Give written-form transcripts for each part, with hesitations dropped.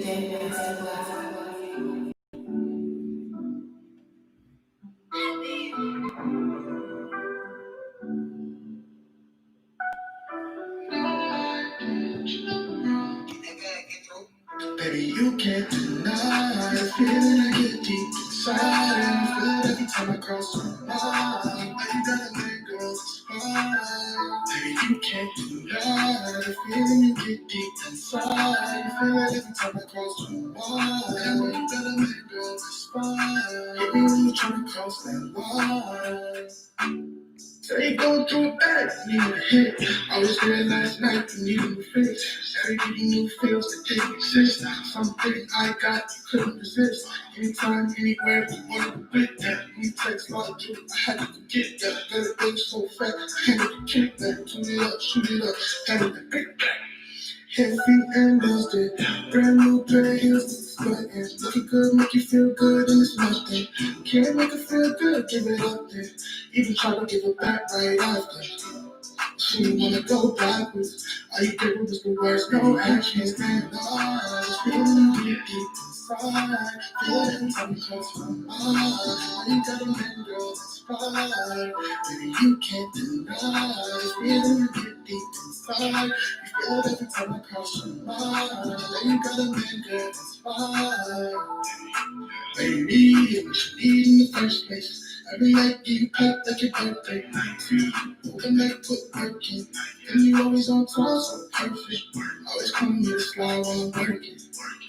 Baby, you can't deny the feeling I get deep inside. And I feel it every time I cross your mind. Why you gotta make girls fine? Baby, you can't deny the feeling you get deep inside. You feel it every time I cross your mind. Why you gotta make girls fine? Hit me when you tryna cross that line. Say go through a bag, need a hit. I was there last night, you need a fix. Every new feels that didn't exist. Something I got, you couldn't resist. Anytime, anywhere, we want to quit that. Me text love you, I had to forget that. Got it go so fast, I had to kick that. Tune it up, shoot it up, had to pick that. Heavy and busted, brand new pair of heels, buttons. Looking good, make you feel good, and it's nothing. Can't make it feel good, give it up then. Even try to give it back right after. She wanna go backwards. All you did was the worst, no actions, man. Just feeling deep, deep inside. Feeling something close to my mind. All you gotta man, girl, that's fine. Baby, you can't deny. Just feeling deep, deep inside. You feel it every time I cross your mind. All you gotta man, girl, that's fine. Baby, what you need in the first place. Every night you pop like your birthday. Overnight put work in. And you always on time, so perfect. Always come here to slide while I'm working.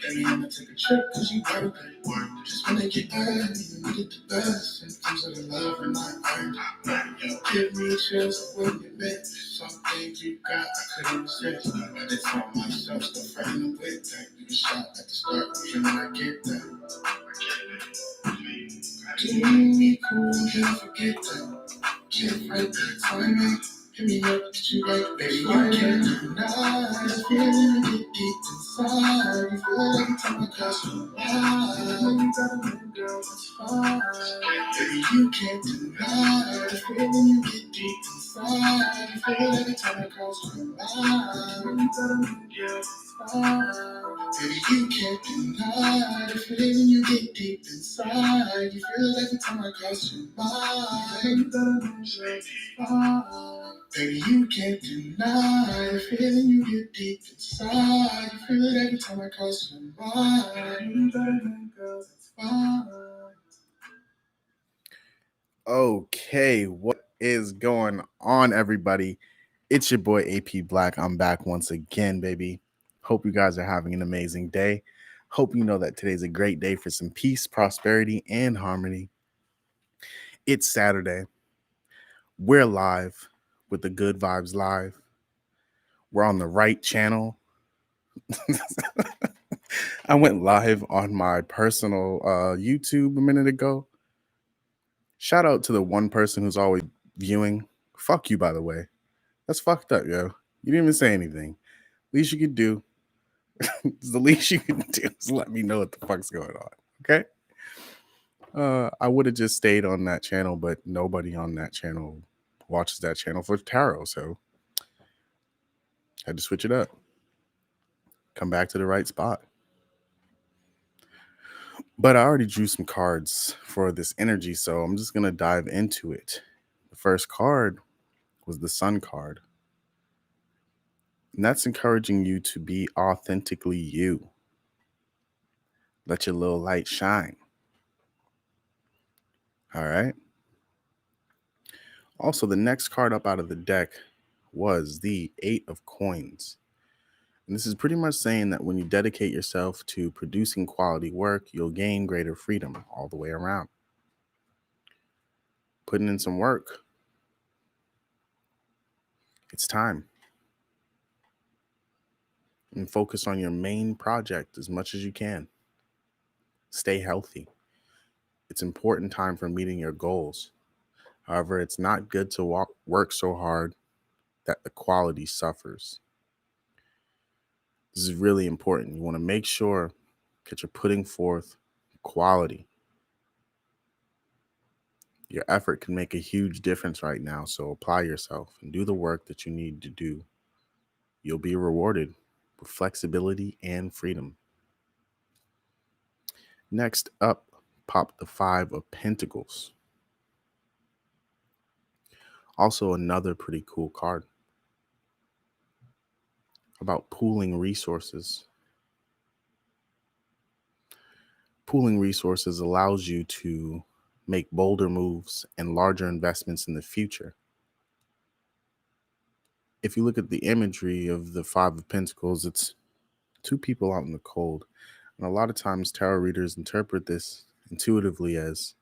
Baby, I'ma take a trip cause you work it. Just wanna get better, you get the best. Symptoms of the love and I earned it. You give me chills when you met. Some things you got, I couldn't resist. I just taught myself, still frightened with that. You can shot at the start, can I get that? Do me cool, can't forget that. Can't fight that timing. Hit me up, get you right, baby. You can't deny the feeling you get deep inside. You feel it every time I cross your mind. You got a new girl, that's fine. Baby, you can't deny the feeling you get deep inside. You feel it every time I cross your mind. You got a new girl, that's fine. Baby, you can't deny the feeling you get deep inside. You feel it every time I cross your mind. You got a new girl, that's fine. Baby, you can't deny the feeling you get deep inside. You feel it every time I cross your mind. You got a new girl, that's fine. Okay, what is going on, everybody? It's your boy AP Black. I'm back once again, baby. Hope you guys are having an amazing day. Hope you know that today's a great day for some peace, prosperity, and harmony. It's Saturday. We're live with the Good Vibes Live. We're on the right channel. I went live on my personal YouTube a minute ago. Shout out to the one person who's always viewing. Fuck you, by the way. That's fucked up, yo. You didn't even say anything. Least you could do. The least you can do is let me know what the fuck's going on. Okay? I would have just stayed on that channel, but nobody on that channel watches that channel for tarot, so I had to switch it up. Come back to the right spot. But I already drew some cards for this energy, so I'm just going to dive into it. The first card was the Sun card. And that's encouraging you to be authentically you. Let your little light shine. All right. Also, the next card up out of the deck was the Eight of Coins. And this is pretty much saying that when you dedicate yourself to producing quality work, you'll gain greater freedom all the way around. Putting in some work. It's time. And focus on your main project as much as you can. Stay healthy. It's important time for meeting your goals. However, it's not good to work so hard that the quality suffers. This is really important. You want to make sure that you're putting forth quality. Your effort can make a huge difference right now, so apply yourself and do the work that you need to do. You'll be rewarded with flexibility and freedom. Next up, pop the Five of Pentacles. Also, another pretty cool card about pooling resources. Pooling resources allows you to make bolder moves and larger investments in the future. If you look at the imagery of the Five of Pentacles, it's two people out in the cold. And a lot of times tarot readers interpret this intuitively as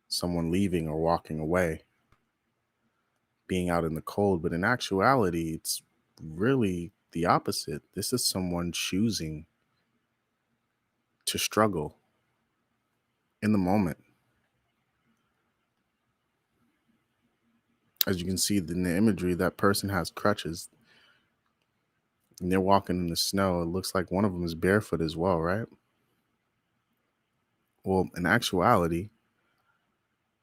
someone leaving or walking away, being out in the cold. But in actuality, it's really the opposite. This is someone choosing to struggle in the moment. As you can see in the imagery, that person has crutches and they're walking in the snow. It looks like one of them is barefoot as well, right? Well, in actuality,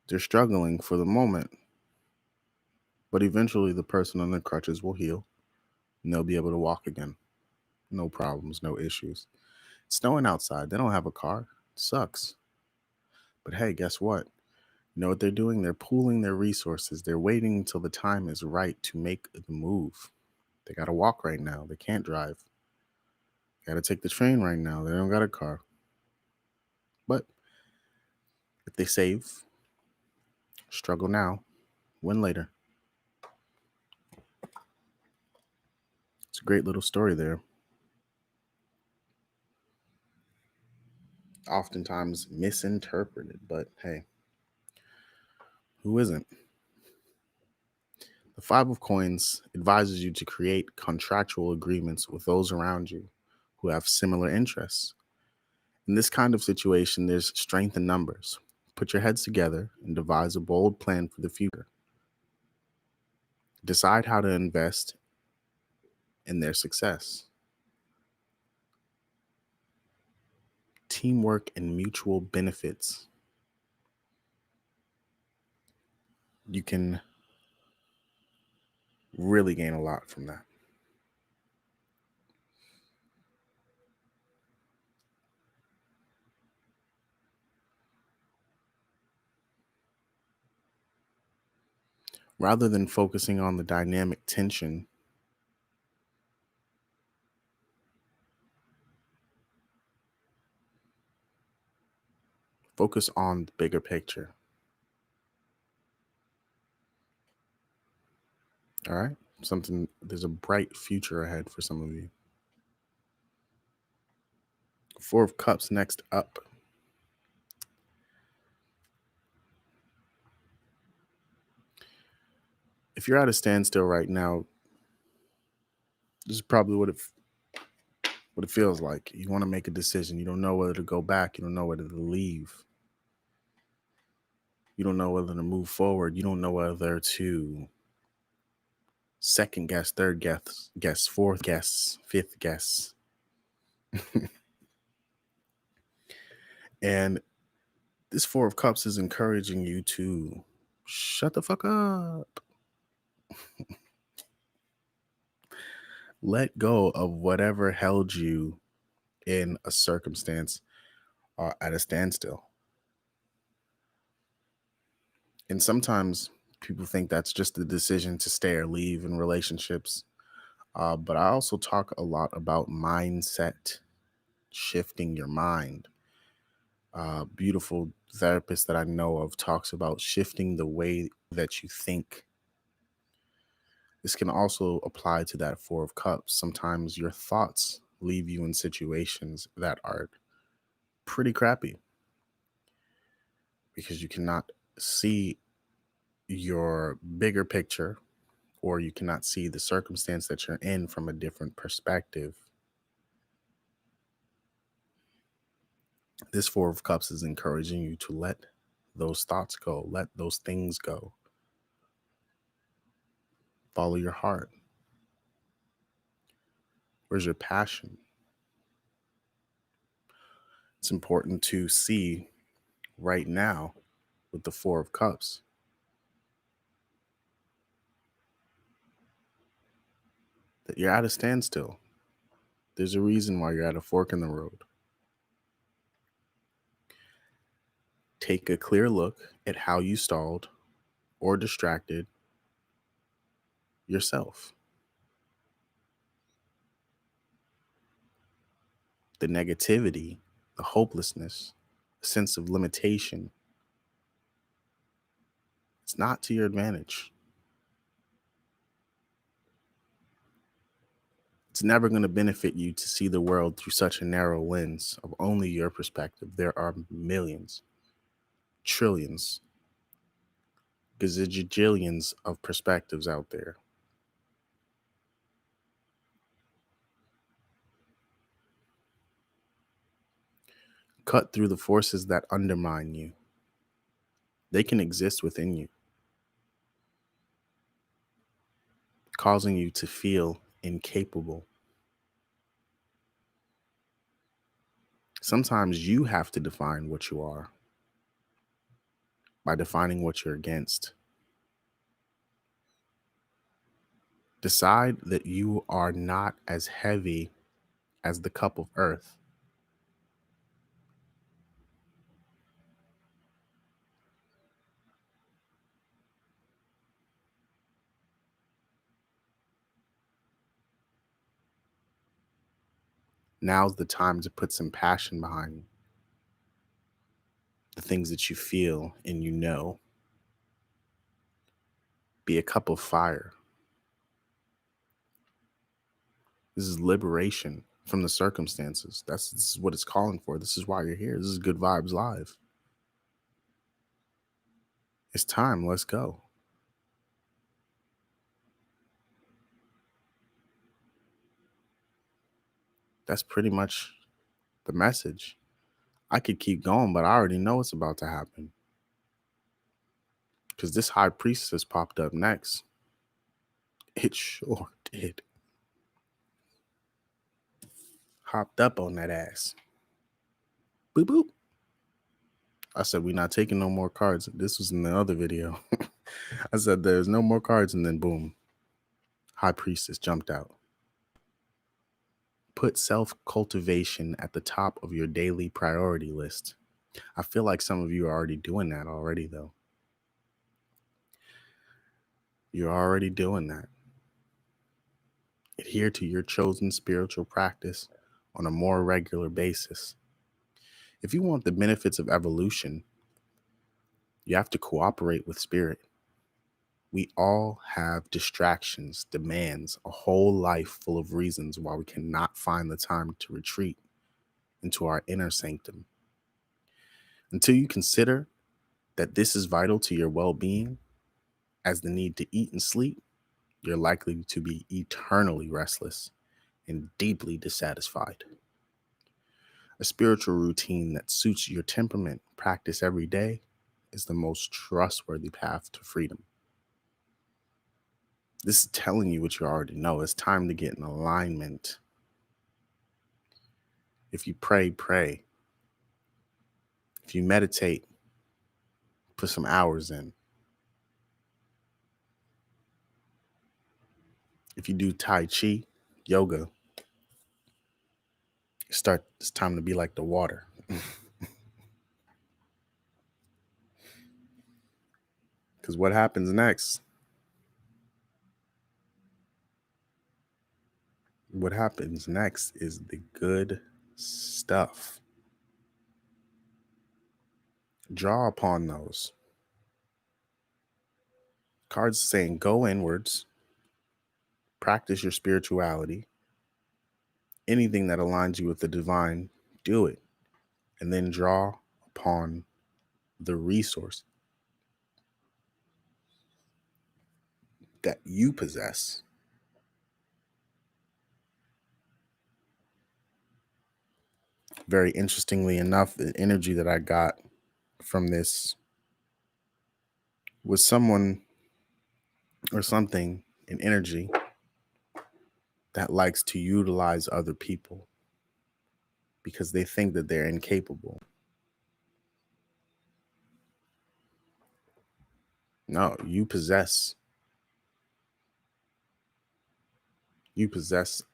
they're struggling for the moment, but eventually the person on the crutches will heal and they'll be able to walk again. No problems, no issues. It's snowing outside. They don't have a car. It sucks. But hey, guess what? You know what they're doing? They're pooling their resources. They're waiting until the time is right to make the move. They got to walk right now. They can't drive. Got to take the train right now. They don't got a car. But if they save, struggle now, win later. It's a great little story there. Oftentimes misinterpreted, but hey, who isn't? The Five of Coins advises you to create contractual agreements with those around you who have similar interests. In this kind of situation, there's strength in numbers. Put your heads together and devise a bold plan for the future. Decide how to invest in their success. Teamwork and mutual benefits. You can really gain a lot from that. Rather than focusing on the dynamic tension, focus on the bigger picture. All right? There's a bright future ahead for some of you. Four of Cups next up. If you're at a standstill right now, this is probably what it feels like. You want to make a decision. You don't know whether to go back. You don't know whether to leave. You don't know whether to move forward. You don't know whether to second guess, third guess, fourth guess, fifth guess. And this Four of Cups is encouraging you to shut the fuck up. Let go of whatever held you in a circumstance at a standstill. And sometimes people think that's just the decision to stay or leave in relationships. But I also talk a lot about mindset, shifting your mind. Beautiful therapist that I know of talks about shifting the way that you think. This can also apply to that Four of Cups. Sometimes your thoughts leave you in situations that are pretty crappy because you cannot see your bigger picture, or you cannot see the circumstance that you're in from a different perspective. This Four of Cups is encouraging you to let those thoughts go, let those things go. Follow your heart. Where's your passion? It's important to see right now with the Four of Cups that you're at a standstill. There's a reason why you're at a fork in the road. Take a clear look at how you stalled or distracted yourself. The negativity, the hopelessness, a sense of limitation, it's not to your advantage. It's never going to benefit you to see the world through such a narrow lens of only your perspective. There are millions, trillions, gazillions of perspectives out there. Cut through the forces that undermine you. They can exist within you, causing you to feel incapable. Sometimes you have to define what you are by defining what you're against. Decide that you are not as heavy as the cup of earth. Now's the time to put some passion behind the things that you feel and you know. Be a cup of fire. This is liberation from the circumstances. This is what it's calling for. This is why you're here. This is Good Vibes Live. It's time. Let's go. That's pretty much the message. I could keep going, but I already know what's about to happen. Because this high priestess popped up next. It sure did. Hopped up on that ass. Boop, boop. I said, we're not taking no more cards. This was in the other video. I said, there's no more cards. And then boom, high priestess jumped out. Put self-cultivation at the top of your daily priority list. I feel like some of you are already doing that already, though. You're already doing that. Adhere to your chosen spiritual practice on a more regular basis. If you want the benefits of evolution, you have to cooperate with spirit. We all have distractions, demands, a whole life full of reasons why we cannot find the time to retreat into our inner sanctum. Until you consider that this is vital to your well-being, as the need to eat and sleep, you're likely to be eternally restless and deeply dissatisfied. A spiritual routine that suits your temperament, practice every day, is the most trustworthy path to freedom. This is telling you what you already know. It's time to get in alignment. If you pray, pray. If you meditate, put some hours in. If you do Tai Chi, yoga, it's time to be like the water. Because what happens next? What happens next is the good stuff. Draw upon those. Cards saying go inwards, practice your spirituality. Anything that aligns you with the divine, do it. And then draw upon the resource that you possess. Very interestingly enough, the energy that I got from this was someone or something, an energy that likes to utilize other people because they think that they're incapable. No, you possess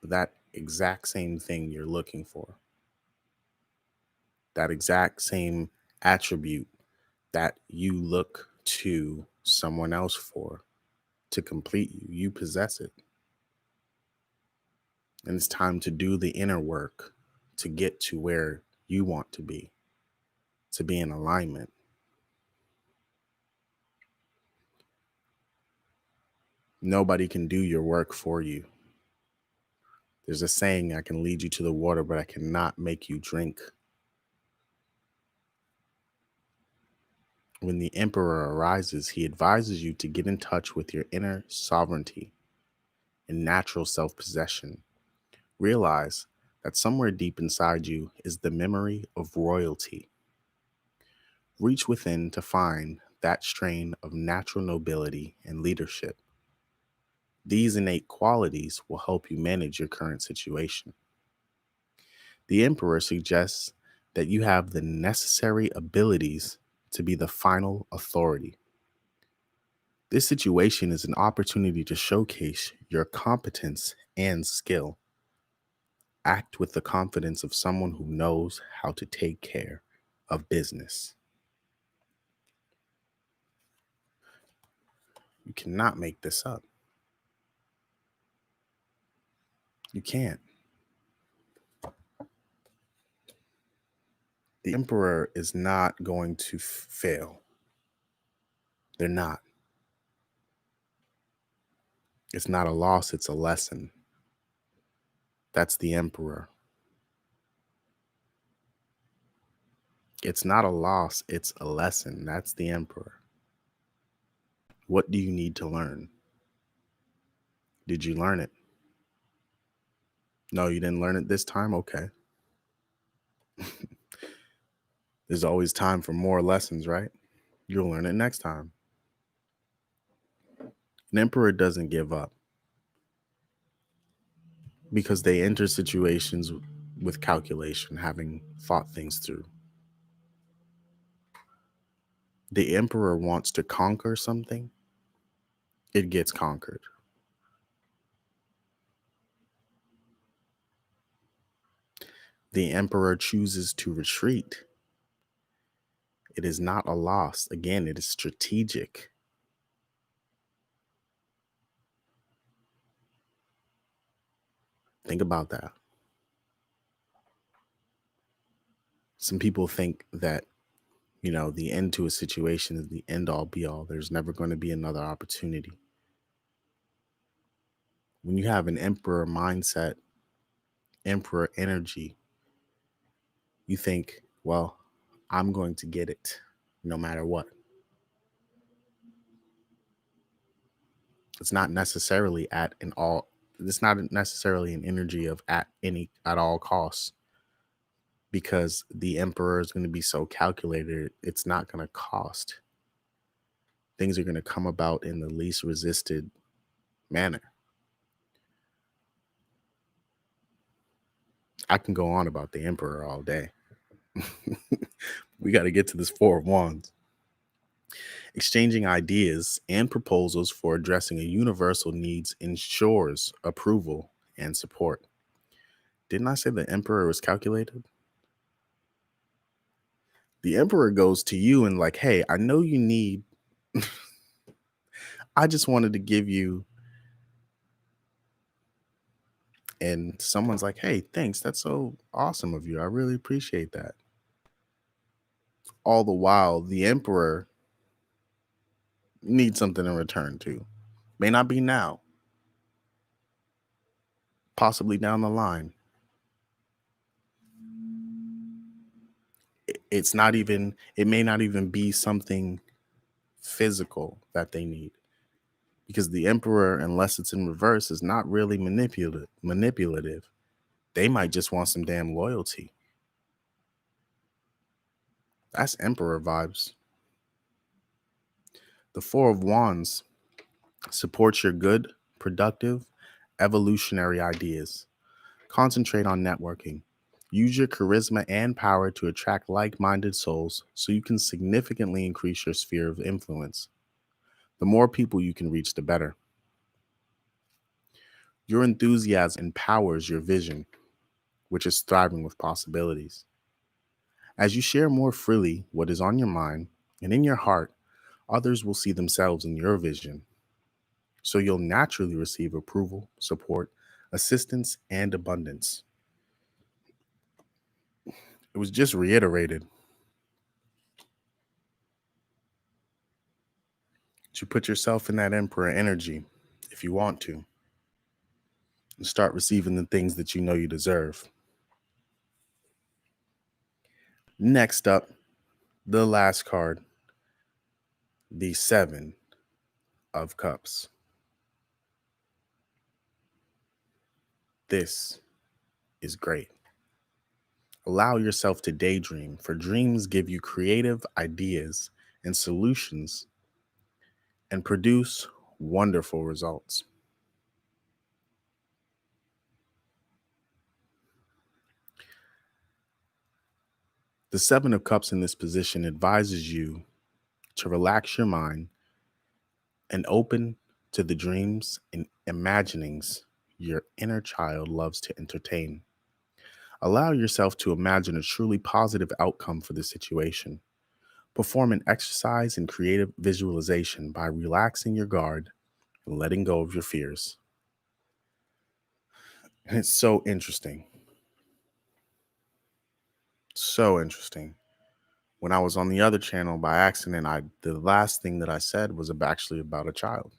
that exact same thing you're looking for. That exact same attribute that you look to someone else for to complete you. You possess it. And it's time to do the inner work to get to where you want to be in alignment. Nobody can do your work for you. There's a saying, I can lead you to the water, but I cannot make you drink. When the emperor arises, he advises you to get in touch with your inner sovereignty and natural self-possession. Realize that somewhere deep inside you is the memory of royalty. Reach within to find that strain of natural nobility and leadership. These innate qualities will help you manage your current situation. The emperor suggests that you have the necessary abilities to be the final authority. This situation is an opportunity to showcase your competence and skill. Act with the confidence of someone who knows how to take care of business. You cannot make this up. You can't. The emperor is not going to fail. They're not. It's not a loss, it's a lesson. That's the emperor. It's not a loss, it's a lesson. That's the emperor. What do you need to learn? Did you learn it? No, you didn't learn it this time? Okay. There's always time for more lessons, right? You'll learn it next time. An emperor doesn't give up because they enter situations with calculation, having thought things through. The emperor wants to conquer something, it gets conquered. The emperor chooses to retreat. It is not a loss. Again, it is strategic. Think about that. Some people think that, the end to a situation is the end all be all. There's never going to be another opportunity. When you have an emperor mindset, emperor energy, you think, well, I'm going to get it no matter what. It's not necessarily it's not necessarily an energy of at all costs, because the emperor is going to be so calculated, it's not going to cost. Things are going to come about in the least resisted manner. I can go on about the emperor all day. We got to get to this Four of Wands. Exchanging ideas and proposals for addressing a universal needs ensures approval and support. Didn't I say the emperor was calculated? The emperor goes to you and like, hey, I know you need, I just wanted to give you, and someone's like, hey, thanks. That's so awesome of you. I really appreciate that. All the while, the emperor needs something in return too. May not be now, possibly down the line. It may not even be something physical that they need, because the emperor, unless it's in reverse, is not really manipulative. They might just want some damn loyalty. That's emperor vibes. The Four of Wands supports your good, productive, evolutionary ideas. Concentrate on networking. Use your charisma and power to attract like-minded souls so you can significantly increase your sphere of influence. The more people you can reach, the better. Your enthusiasm empowers your vision, which is thriving with possibilities. As you share more freely what is on your mind, And in your heart, others will see themselves in your vision. So you'll naturally receive approval, support, assistance, and abundance. It was just reiterated to put yourself in that emperor energy if you want to, and start receiving the things that you know you deserve. Next up, the last card, the Seven of Cups. This is great. Allow yourself to daydream, for dreams give you creative ideas and solutions and produce wonderful results. The Seven of Cups in this position advises you to relax your mind and open to the dreams and imaginings your inner child loves to entertain. Allow yourself to imagine a truly positive outcome for the situation. Perform an exercise in creative visualization by relaxing your guard and letting go of your fears. And it's so interesting. So interesting. When I was on the other channel by accident, the last thing that I said was actually about a child.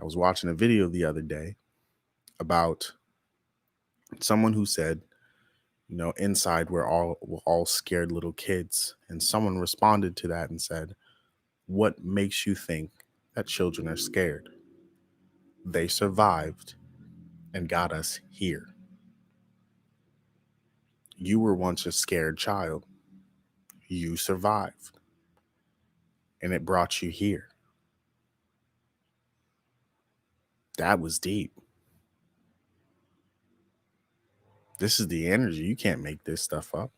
I was watching a video the other day about someone who said, inside we're all scared little kids. And someone responded to that and said, what makes you think that children are scared? They survived and got us here. You were once a scared child. You survived. And it brought you here. That was deep. This is the energy. You can't make this stuff up.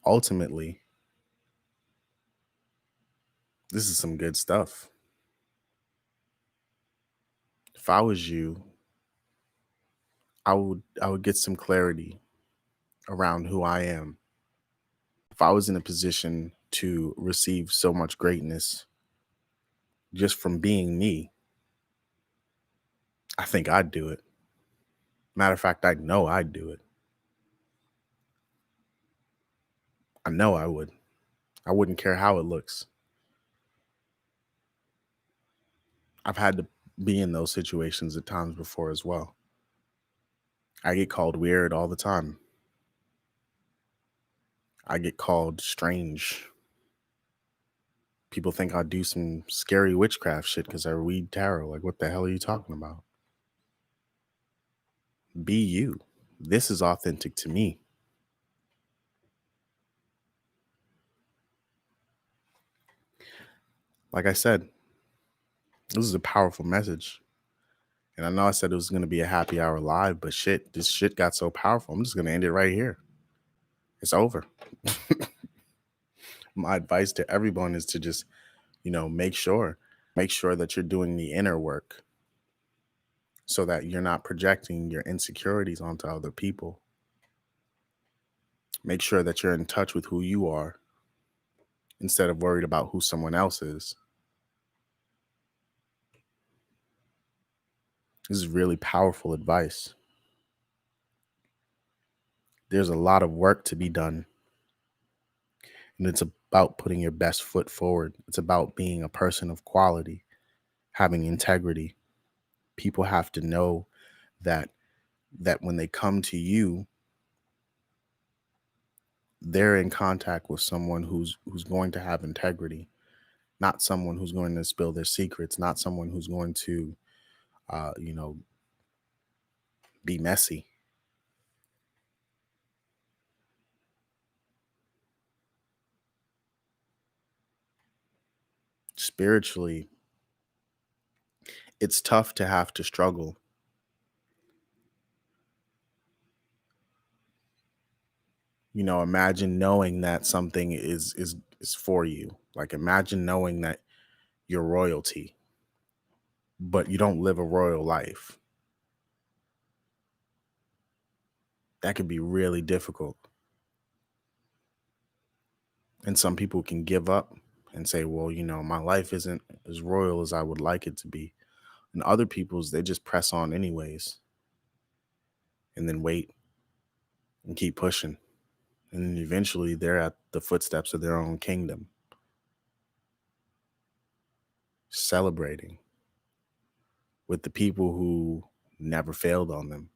Ultimately, this is some good stuff. If I was you, I would get some clarity around who I am. If I was in a position to receive so much greatness just from being me, I think I'd do it. Matter of fact, I know I'd do it. I know I would. I wouldn't care how it looks. I've had to be in those situations at times before as well. I get called weird all the time. I get called strange. People think I do some scary witchcraft shit because I read tarot. Like, what the hell are you talking about? Be you. This is authentic to me. Like I said, this is a powerful message. And I know I said it was going to be a happy hour live, but this shit got so powerful. I'm just going to end it right here. It's over. My advice to everyone is to just, make sure that you're doing the inner work so that you're not projecting your insecurities onto other people. Make sure that you're in touch with who you are instead of worried about who someone else is. This is really powerful advice. There's a lot of work to be done. And it's about putting your best foot forward. It's about being a person of quality, having integrity. People have to know that when they come to you, they're in contact with someone who's going to have integrity, not someone who's going to spill their secrets, not someone who's going to, be messy. Spiritually, it's tough to have to struggle. Imagine knowing that something is for you. Like, imagine knowing that you're royalty, but you don't live a royal life. that could be really difficult. And some people can give up and say, well, my life isn't as royal as I would like it to be. And other people's, they just press on anyways and then wait and keep pushing. And then eventually they're at the footsteps of their own kingdom, celebrating with the people who never failed on them,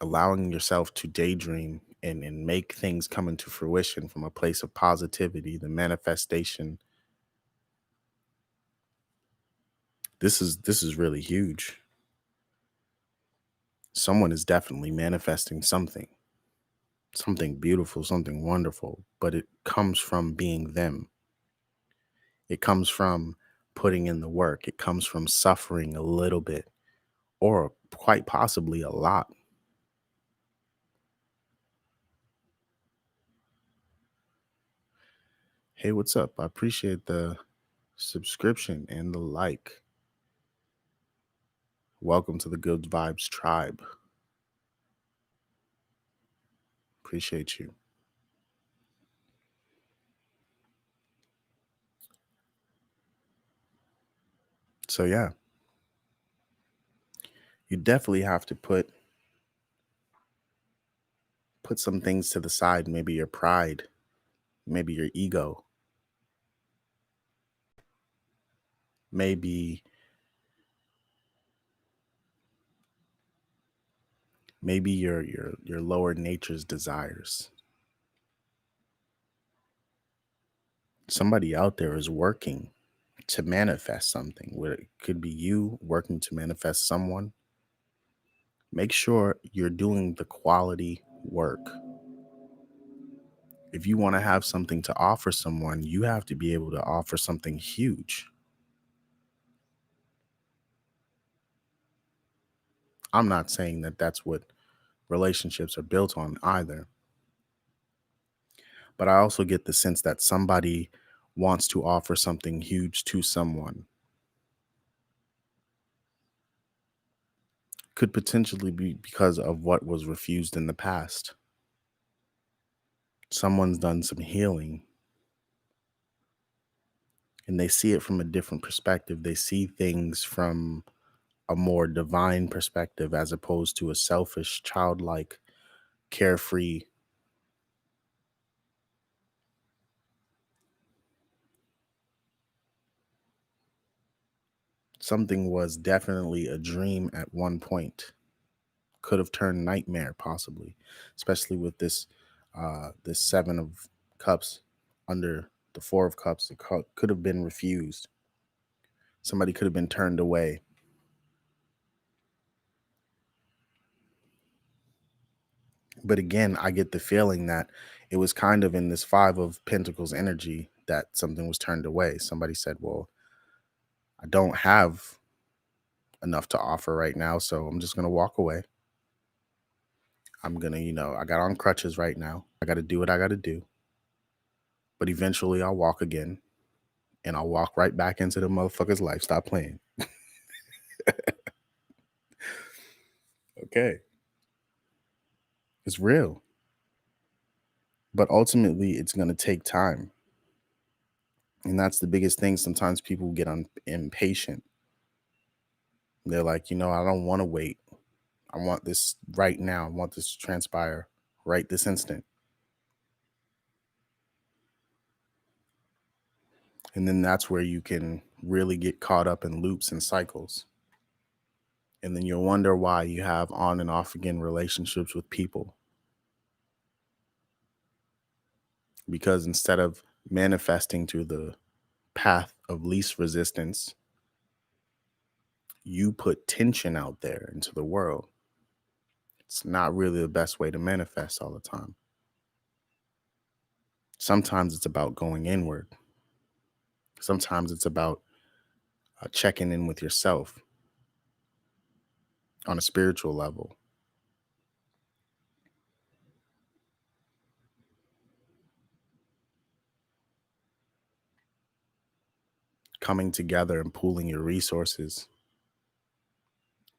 allowing yourself to daydream and make things come into fruition from a place of positivity, the manifestation. This is really huge. Someone is definitely manifesting something beautiful, something wonderful, but it comes from being them. It comes from putting in the work. It comes from suffering a little bit or quite possibly a lot. Hey, what's up? I appreciate the subscription and the like. Welcome to the Good Vibes Tribe. Appreciate you. So yeah, you definitely have to put some things to the side, maybe your pride, maybe your ego, maybe your lower nature's desires. Somebody out there is working to manifest something. Where it could be you working to manifest someone. Make sure you're doing the quality work. If you want to have something to offer someone, you have to be able to offer something huge. I'm not saying that that's what relationships are built on either. But I also get the sense that somebody wants to offer something huge to someone. Could potentially be because of what was refused in the past. Someone's done some healing and they see it from a different perspective. They see things from a more divine perspective as opposed to a selfish, childlike, carefree. Something was definitely a dream at one point. Could have turned nightmare possibly, especially with this 7 of cups under the 4 of cups. It could have been refused. Somebody could have been turned away. But again, I get the feeling that it was kind of in this 5 of Pentacles energy that something was turned away. Somebody said, well, I don't have enough to offer right now, so I'm just going to walk away. I'm going to, I got on crutches right now. I got to do what I got to do. But eventually I'll walk again and I'll walk right back into the motherfucker's life. Stop playing. Okay. It's real. But ultimately, it's going to take time. And that's the biggest thing. Sometimes people get impatient. They're like, I don't want to wait. I want this right now. I want this to transpire right this instant. And then that's where you can really get caught up in loops and cycles. And then you'll wonder why you have on and off again relationships with people. Because instead of manifesting through the path of least resistance, you put tension out there into the world. It's not really the best way to manifest all the time. Sometimes it's about going inward. Sometimes it's about checking in with yourself on a spiritual level. Coming together and pooling your resources.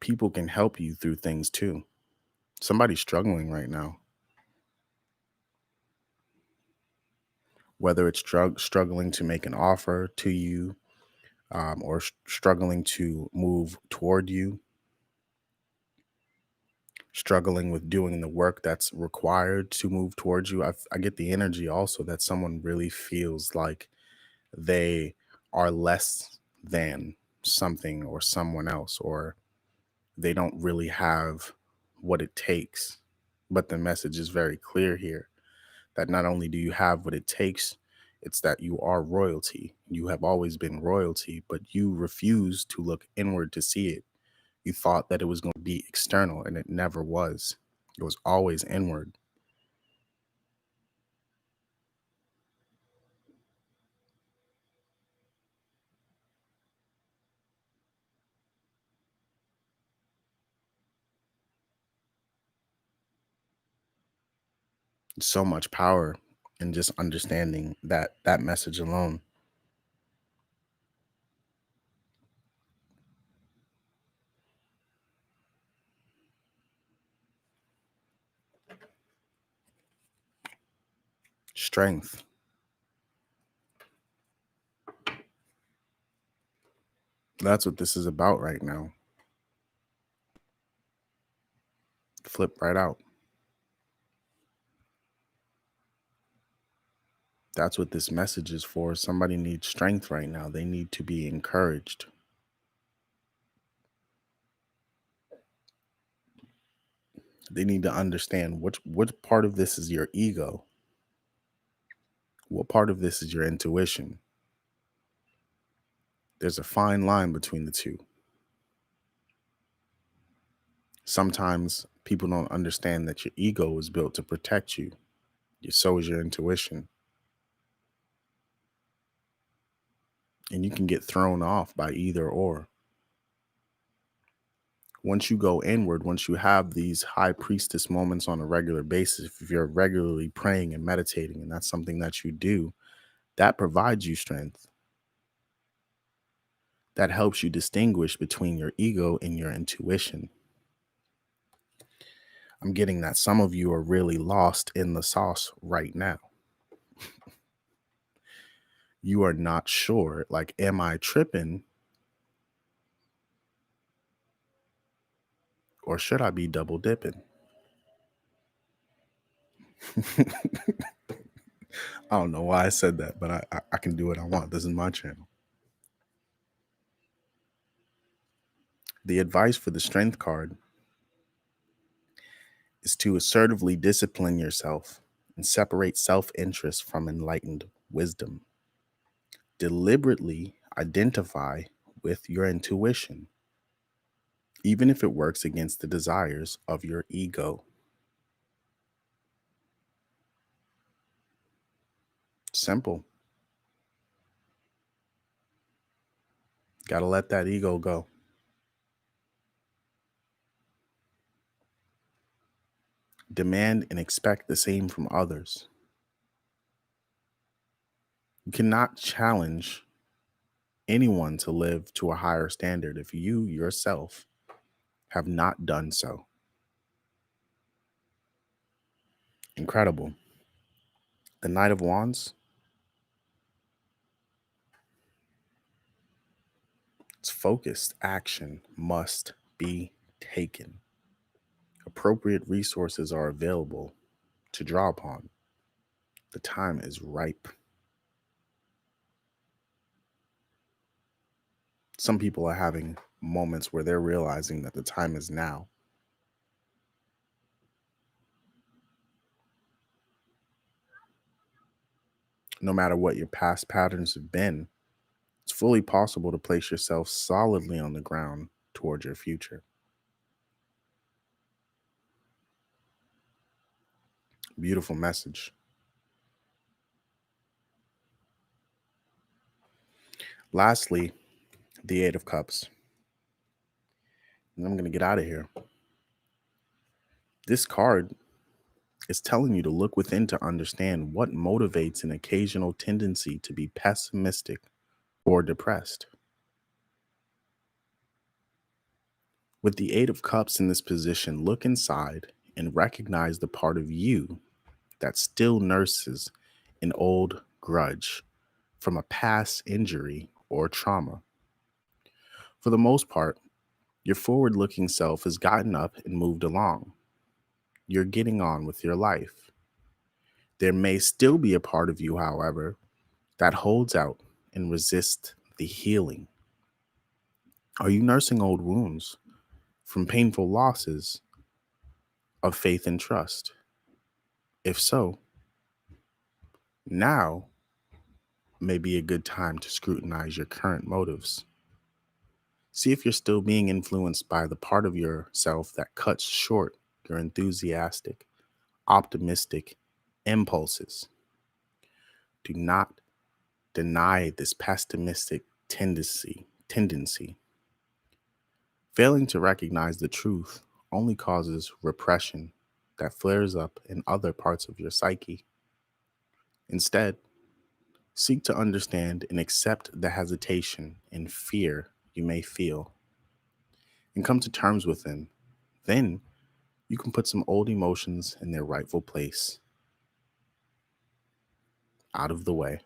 People can help you through things too. Somebody's struggling right now. Whether it's struggling to make an offer to you, or struggling to move toward you, struggling with doing the work that's required to move towards you. I get the energy also that someone really feels like they are less than something or someone else, or they don't really have what it takes. But the message is very clear here that not only do you have what it takes, it's that you are royalty. You have always been royalty, but you refuse to look inward to see it. You thought that it was going to be external, and it never was. It was always inward. So much power in just understanding that message alone. Strength. That's what this is about right now. Flip right out. That's what this message is for. Somebody needs strength right now. They need to be encouraged. They need to understand what part of this is your ego. What part of this is your intuition? There's a fine line between the two. Sometimes people don't understand that your ego is built to protect you. So is your intuition. And you can get thrown off by either or. Once you go inward, once you have these high priestess moments on a regular basis, if you're regularly praying and meditating, and that's something that you do, that provides you strength. That helps you distinguish between your ego and your intuition. I'm getting that some of you are really lost in the sauce right now. You are not sure, like, am I tripping? Or should I be double dipping? I don't know why I said that, but I can do what I want. This is my channel. The advice for the strength card is to assertively discipline yourself and separate self-interest from enlightened wisdom. Deliberately identify with your intuition, even if it works against the desires of your ego. Simple. Gotta let that ego go. Demand and expect the same from others. You cannot challenge anyone to live to a higher standard if you yourself have not done so. Incredible. The Knight of Wands, it's focused action must be taken. Appropriate resources are available to draw upon. The time is ripe. Some people are having moments where they're realizing that the time is now. No matter what your past patterns have been, it's fully possible to place yourself solidly on the ground towards your future. Beautiful message. Lastly, the Eight of Cups. And I'm going to get out of here. This card is telling you to look within to understand what motivates an occasional tendency to be pessimistic or depressed. With the Eight of Cups in this position, look inside and recognize the part of you that still nurses an old grudge from a past injury or trauma. For the most part, your forward looking self has gotten up and moved along. You're getting on with your life. There may still be a part of you, however, that holds out and resists the healing. Are you nursing old wounds from painful losses of faith and trust? If so, now may be a good time to scrutinize your current motives. See if you're still being influenced by the part of yourself that cuts short your enthusiastic, optimistic impulses. Do not deny this pessimistic tendency. Failing to recognize the truth only causes repression that flares up in other parts of your psyche. Instead, seek to understand and accept the hesitation and fear you may feel and come to terms with them. Then you can put some old emotions in their rightful place, out of the way.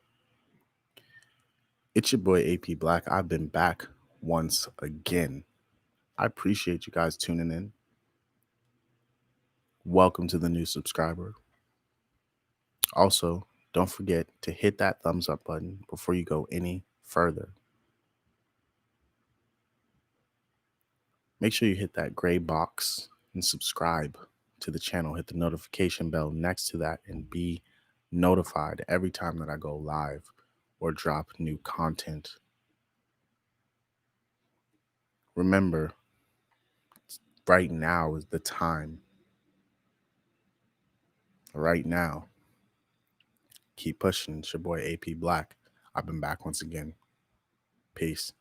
It's your boy AP Black. I've been back once again. I appreciate you guys tuning in. Welcome to the new subscriber. Also, don't forget to hit that thumbs up button before you go any further. Make sure you hit that gray box and subscribe to the channel. Hit the notification bell next to that and be notified every time that I go live or drop new content. Remember, right now is the time. Right now. Keep pushing. It's your boy AP Black. I've been back once again. Peace.